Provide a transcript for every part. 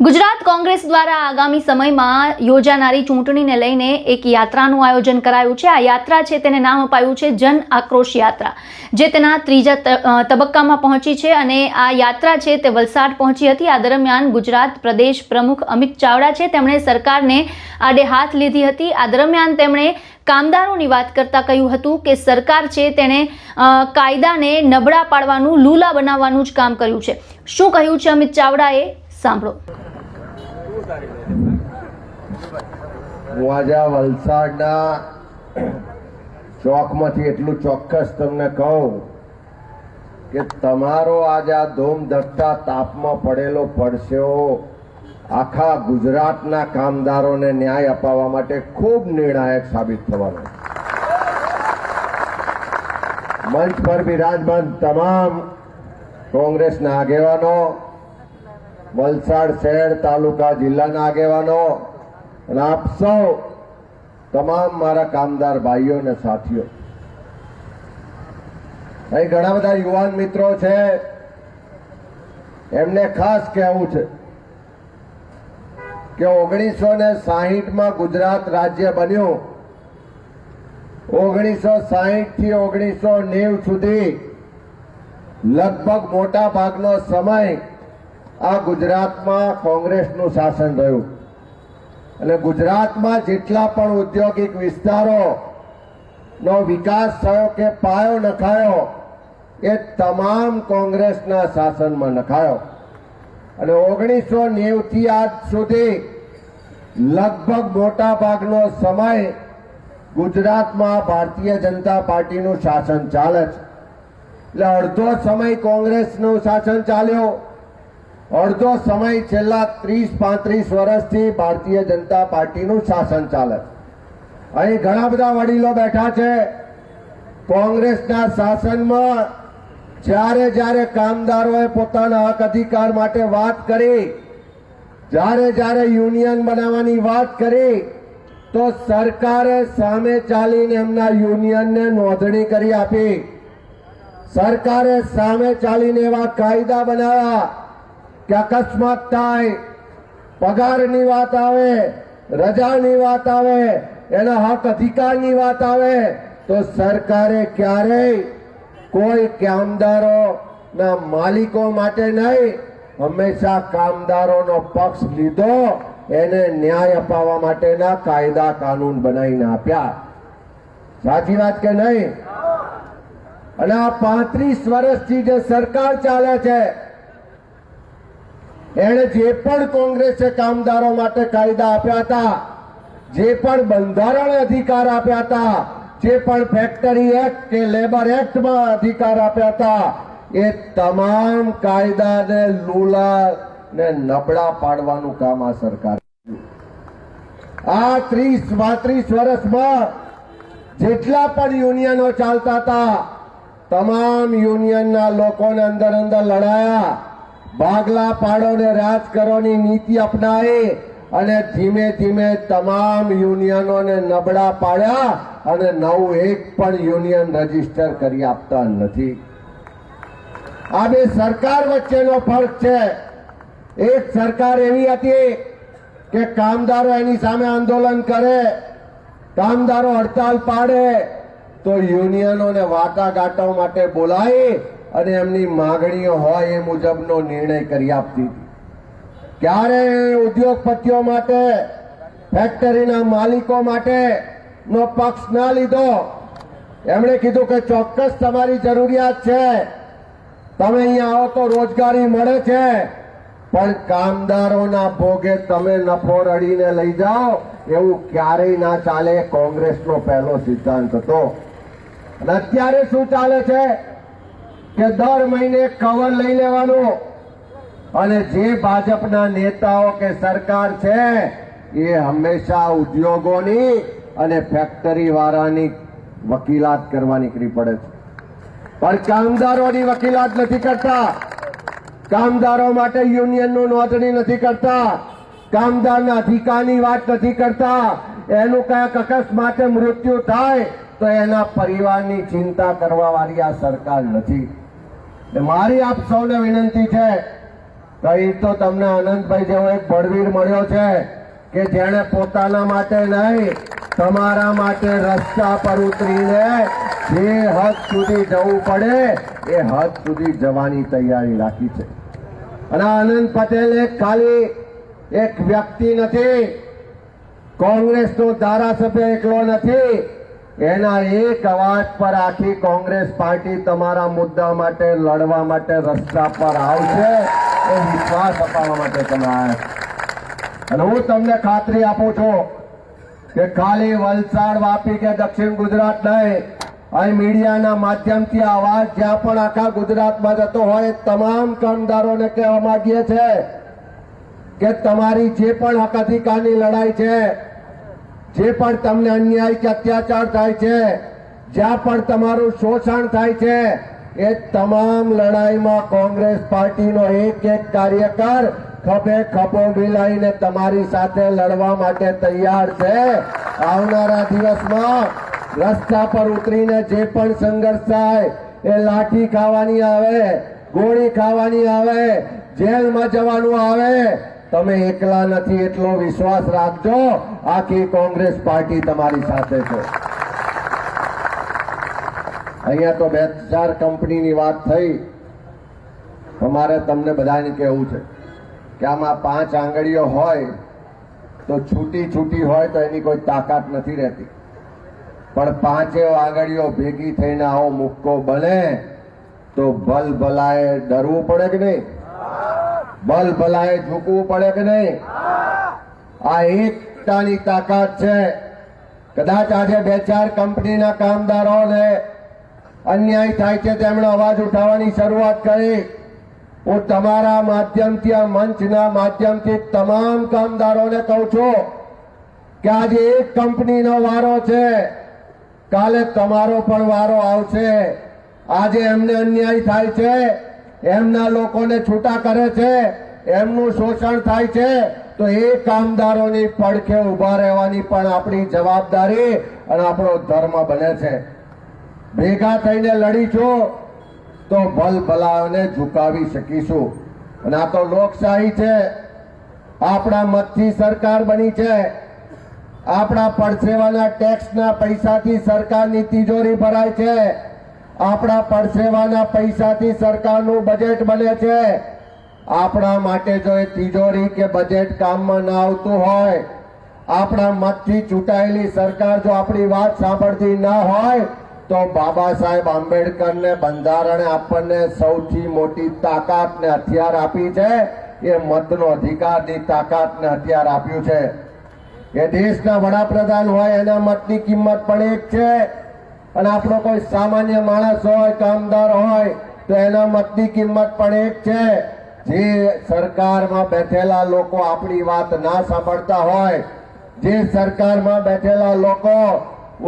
ગુજરાત કોંગ્રેસ દ્વારા આગામી સમયમાં યોજાનારી ચૂંટણીને લઈને એક યાત્રાનું આયોજન કરાયું છે। આ યાત્રા છે તેને નામ અપાયું છે જન આક્રોશ યાત્રા, જે તેના ત્રીજા તબક્કામાં પહોંચી છે અને આ યાત્રા છે તે વલસાડ પહોંચી હતી। આ દરમિયાન ગુજરાત પ્રદેશ પ્રમુખ અમિત ચાવડા છે તેમણે સરકારને આડે હાથ લીધી હતી। આ દરમિયાન તેમણે કામદારોની વાત કરતા કહ્યું હતું કે સરકાર છે તેણે કાયદાને નબળા પાડવાનું, લૂલા બનાવવાનું જ કામ કર્યું છે। શું કહ્યું છે અમિત ચાવડાએ, સાંભળો। હું આજે વલસાડના ચોકમાંથી એટલું ચોક્કસ તમને કહું કે તમારો આજે આ ધૂમધકતા તાપમાં પડેલો પડછાયો આખા ગુજરાતના કામદારોને ન્યાય અપાવવા માટે ખૂબ નિર્ણાયક સાબિત થવાનો। મંચ પર બિરાજમાન તમામ કોંગ્રેસના આગેવાનો, વલસાડ શહેર તાલુકા જિલ્લાના આગેવાનો અને આપ સૌ તમામ મારા કામદાર ભાઈઓ અને સાથીઓ, અહીં ઘણા બધા યુવાન મિત્રો છે, એમને ખાસ કહેવું છે કે 1960માં ગુજરાત રાજ્ય બન્યું। 1960 થી 1990 સુધી લગભગ મોટા ભાગનો સમય આ ગુજરાતમાં કોંગ્રેસનું શાસન રહ્યું અને ગુજરાતમાં જેટલા પણ ઔદ્યોગિક વિસ્તારોનો વિકાસ થયો કે પાયો નખાયો એ તમામ કોંગ્રેસના શાસનમાં નખાયો અને 1990 થી આજ સુધી લગભગ મોટા ભાગનો સમય ગુજરાતમાં ભારતીય જનતા પાર્ટીનું શાસન ચાલે છે। એટલે અડધો સમય કોંગ્રેસનું શાસન ચાલ્યો, અડધો સમય છેલ્લા 30-35 વર્ષથી ભારતીય જનતા પાર્ટીનું શાસન ચાલે છે। અહીં ઘણા બધા વડીલો બેઠા છે। કોંગ્રેસના શાસનમાં જ્યારે જ્યારે કામદારોએ પોતાના હક અધિકાર માટે વાત કરી, જ્યારે યુનિયન બનાવવાની વાત કરી, તો સરકારે સામે ચાલીને એમના યુનિયનને નોંધણી કરી આપી। સરકારે સામે ચાલીને એવા કાયદા બનાવ્યા કે અકસ્માત થાય, પગારની વાત આવે, રજાની વાત આવે, એના હક અધિકારની વાત આવે તો સરકારે ક્યારેય કોઈ કામદારોના માલિકો માટે નહીં, હંમેશા કામદારોનો પક્ષ લીધો, એને ન્યાય અપાવવા માટેના કાયદા કાનૂન બનાવીને આપ્યા। સાચી વાત કે નહીં? અને આ 35 વર્ષથી જે સરકાર ચાલે છે એણે જે પણ કોંગ્રેસે કામદારો માટે કાયદા આપ્યા હતા, જે પણ બંધારણ અધિકાર આપ્યા હતા, જે પણ ફેક્ટરી એક્ટ કે લેબર એક્ટમાં અધિકાર આપ્યા હતા, એ તમામ કાયદાને લૂલા ને નબળા પાડવાનું કામ આ સરકાર આ 30-32 વર્ષમાં જેટલા પણ યુનિયનો ચાલતા હતા, તમામ યુનિયનના લોકોને અંદર લડાયા, ભાગલા પાડો ને રાજ કરોની નીતિ અપનાવી અને ધીમે ધીમે તમામ યુનિયનોને નબળા પાડ્યા અને નવું એક પણ યુનિયન રજીસ્ટર કરી આપતા નથી। આ બે સરકાર વચ્ચેનો ફરક છે। એક સરકાર એવી હતી કે કામદારો એની સામે આંદોલન કરે, કામદારો હડતાલ પાડે તો યુનિયનોને વાટાઘાટો માટે બોલાવી અને એમની માંગણીઓ હોય એ મુજબનો નિર્ણય કરી આપતી હતી। ક્યારે ઉદ્યોગપતિઓ માટે, ફેક્ટરીના માલિકો માટે નો પક્ષ ના લીધો। એમણે કીધું કે ચોક્કસ તમારી જરૂરિયાત છે, તમે અહીંયા આવો તો રોજગારી મળે છે, પણ કામદારોના ભોગે તમે નફો રડીને લઈ જાઓ એવું ક્યારેય ના ચાલે। કોંગ્રેસનો પહેલો સિદ્ધાંત હતો। અને અત્યારે શું ચાલે છે કે દર મહિને કવર લઈ લેવાનું અને જે ભાજપના નેતાઓ કે સરકાર છે એ હંમેશા ઉદ્યોગોની અને ફેક્ટરી વાળાની વકીલાત કરવા નીકળી પડે છે, પણ કામદારોની વકીલાત નથી કરતા। કામદારો માટે યુનિયનનું નોંધણી નથી કરતા, કામદારના અધિકારની વાત નથી કરતા। એનું કયાક અકસ્માતે મૃત્યુ થાય તો એના પરિવારની ચિંતા કરવા વાળી આ સરકાર નથી। મારી આપ સૌને વિનંતી છે કઈ તો તમને આનંદભાઈ જેવો એક બળવીર મળ્યો છે કે જેણે પોતાના માટે નહીં તમારા માટે રસ્તા પર ઉતરીને જે હદ સુધી જવું પડે એ હદ સુધી જવાની તૈયારી રાખી છે. અને આનંદ પટેલ એક ખાલી એક વ્યક્તિ નથી, કોંગ્રેસનો ધારાસભ્ય એકલો નથી. એના એક અવાજ પર આખી કોંગ્રેસ પાર્ટી તમારા મુદ્દા માટે લડવા માટે રસ્તા પર આવશે એ વિશ્વાસ અપાવવા માટે તમે આવ્યા. અને હું તમને ખાતરી આપું છું કે ખાલી વલસાડ, વાપી કે દક્ષિણ ગુજરાત નહીં, અહીં મીડિયાના માધ્યમથી અવાજ જ્યાં પણ આખા ગુજરાતમાં જતો હોય તમામ કામદારોને કહેવા માંગીએ છે કે તમારી જે પણ હક અધિકારની લડાઈ છે, જે પણ તમને અન્યાય કે અત્યાચાર થાય છે, જ્યાં પણ તમારું શોષણ થાય છે, એ તમામ લડાઈમાં કોંગ્રેસ પાર્ટીનો એક એક કાર્યકર ખભે ખભો મિલાઈને તમારી સાથે લડવા માટે તૈયાર છે. આવનારા દિવસમાં રસ્તા પર ઉતરીને જે પણ સંઘર્ષ થાય એ લાઠી ખાવાની આવે, ગોળી ખાવાની આવે, જેલમાં જવાનું આવે, તમે એકલા નથી એટલો વિશ્વાસ રાખજો. આખી કોંગ્રેસ પાર્ટી તમારી સાથે છે. અહીંયા તો 2-4 કંપનીની વાત થઈ. અમારે તમને બધાને કહેવું છે કે આમાં 5 આંગળીઓ હોય તો છૂટી હોય તો એની કોઈ તાકાત નથી રહેતી, પણ 5 આંગળીઓ ભેગી થઈને આવો મુક્કો બને તો ભલભલાએ ડરવું પડે કે નહીં? ભલભલાએ ઝૂકવું પડે કે નહીં? આ એકતાની તાકાત છે. કદાચ આજે 2-4 કંપનીના કામદારોને અન્યાય થાય છે, તેમણે અવાજ ઉઠાવવાની શરૂઆત કરી. હું તમારા માધ્યમથી, આ મંચના માધ્યમથી તમામ કામદારોને કહું છું કે આજે એક કંપનીનો વારો છે, કાલે તમારો પણ વારો આવશે. આજે એમને અન્યાય થાય છે, એમના લોકોને છૂટા કરે છે, એમનું શોષણ થાય છે, તો એ કામદારોની પડખે ઉભા રહેવાની પણ આપણી જવાબદારી અને આપણો ધર્મ બને છે. ભેગા થઈને લડીશું તો ભલભલાઓને ઝુકાવી શકીશું. અને આ તો લોકશાહી છે. આપણા મતથી સરકાર બની છે. આપણા પરસેવાના ટેક્સના પૈસાથી સરકારની તિજોરી ભરાય છે. આપણા પરસેવાના પૈસાથી સરકારનું બજેટ બને છે. આપણા માટે જો એ તિજોરી કે બજેટ કામમાં ના આવતું હોય, આપણા મતથી ચૂંટાયેલી સરકાર જો આપણી વાત સાંભળતી ના હોય, તો બાબા સાહેબ આંબેડકરને બંધારણે આપણને સૌથી મોટી તાકાત ને હથિયાર આપી છે. એ મતનો અધિકારની તાકાત ને હથિયાર આપ્યું છે. એ દેશના વડાપ્રધાન હોય એના મતની કિંમત પણ એક છે, અને આપણો કોઈ સામાન્ય માણસ હોય, કામદાર હોય, તો એના મતની કિંમત પણ એક છે. જે સરકારમાં બેઠેલા લોકો આપણી વાત ના સાંભળતા હોય, જે સરકારમાં બેઠેલા લોકો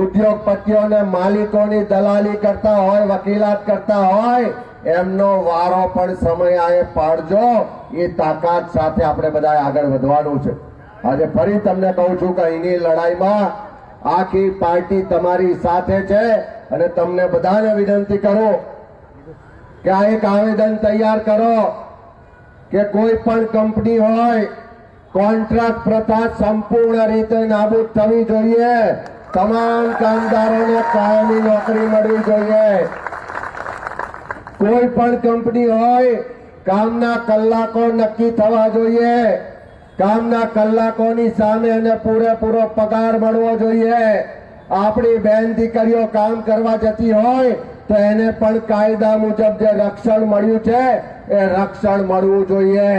ઉદ્યોગપતિઓ અને માલિકોની દલાલી કરતા હોય, વકીલાત કરતા હોય, એમનો વારો પણ સમય આવે પાડજો. એ તાકાત સાથે આપણે બધા આગળ વધવાનું છે. આજે ફરી તમને કહું છું કે અહીંની લડાઈમાં આખી પાર્ટી તમારી સાથે છે. અને તમને બધાને વિનંતી કરું કે આ એક આવેદન તૈયાર કરો કે કોઈ પણ કંપની હોય, કોન્ટ્રાક્ટ પ્રથા સંપૂર્ણ રીતે નાબૂદ થવી જોઈએ. તમામ કામદારોને કાયમી નોકરી મળવી જોઈએ. કોઈ પણ કંપની હોય, કામના કલાકો નક્કી થવા જોઈએ. કામના કલાકોની સામે એને પૂરેપૂરો પગાર મળવો જોઈએ. આપણી બહેન દીકરીઓ કામ કરવા જતી હોય તો એને પણ કાયદા મુજબ જે રક્ષણ મળ્યું છે એ રક્ષણ મળવું જોઈએ.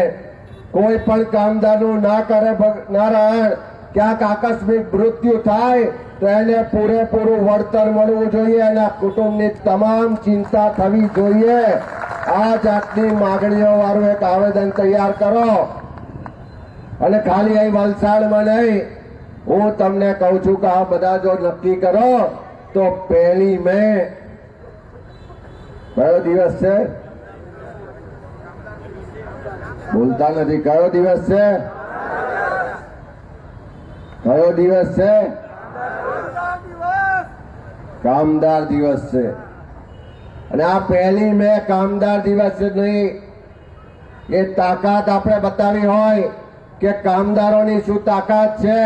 કોઈ પણ કામદારનું નારાયણ ક્યાંક આકસ્મિક મૃત્યુ થાય તો એને પૂરેપૂરું વળતર મળવું જોઈએ. એના કુટુંબની તમામ ચિંતા થવી જોઈએ. આ જાતની માગણીઓ વાળું એક આવેદન તૈયાર કરો. અને ખાલી અહીં વલસાડમાં નહીં, હું તમને કહું છું કે આ બધા જો નક્કી કરો તો 1 મે કયો દિવસ છે? બોલતા નથી. કયો દિવસ છે? કયો દિવસ છે? કામદાર દિવસ છે. અને આ 1 મે કામદાર દિવસ જ નહીં, એ તાકાત આપણે બતાવી હોય કે કામદારોની શું તાકાત છે,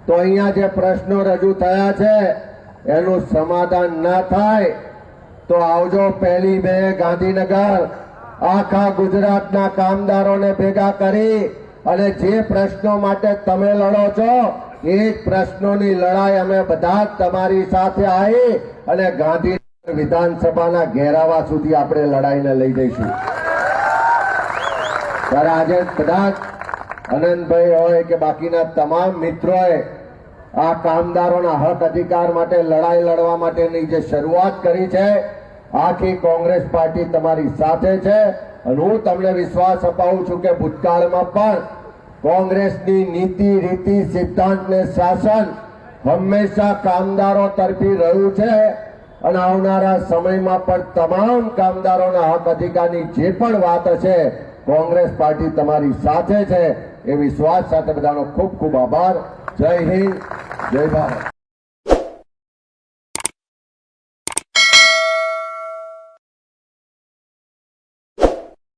તો અહીંયા જે પ્રશ્નો રજૂ થયા છે એનું સમાધાન ના થાય તો આવજો 1 મે ગાંધીનગર, આખા ગુજરાતના કામદારોને ભેગા કરી અને જે પ્રશ્નો માટે તમે લડો છો એ જ પ્રશ્નોની લડાઈ અમે બધા જ તમારી સાથે આવી અને ગાંધીનગર વિધાનસભાના ઘેરાવા સુધી આપણે લડાઈને લઈ જઈશું. ત્યારે આજે બધા જ આનંદભાઈ હોય કે બાકીના તમામ મિત્રોએ આ કામદારોના હક અધિકાર માટે લડાઈ લડવા માટેની જે શરૂઆત કરી છે, આખી કોંગ્રેસ પાર્ટી તમારી સાથે છે. અને હું તમને વિશ્વાસ અપાવું છું કે ભૂતકાળમાં પણ કોંગ્રેસની નીતિ, રીતિ, સિદ્ધાંત ને શાસન હંમેશા કામદારો તરફી રહ્યું છે અને આવનારા સમયમાં પણ તમામ કામદારોના હક અધિકારની જે પણ વાત હશે કોંગ્રેસ પાર્ટી તમારી સાથે છે. એ વિશ્વાસ સાથે બધાનો ખૂબ ખૂબ આભાર. જય હિન્દ, જય ભારત.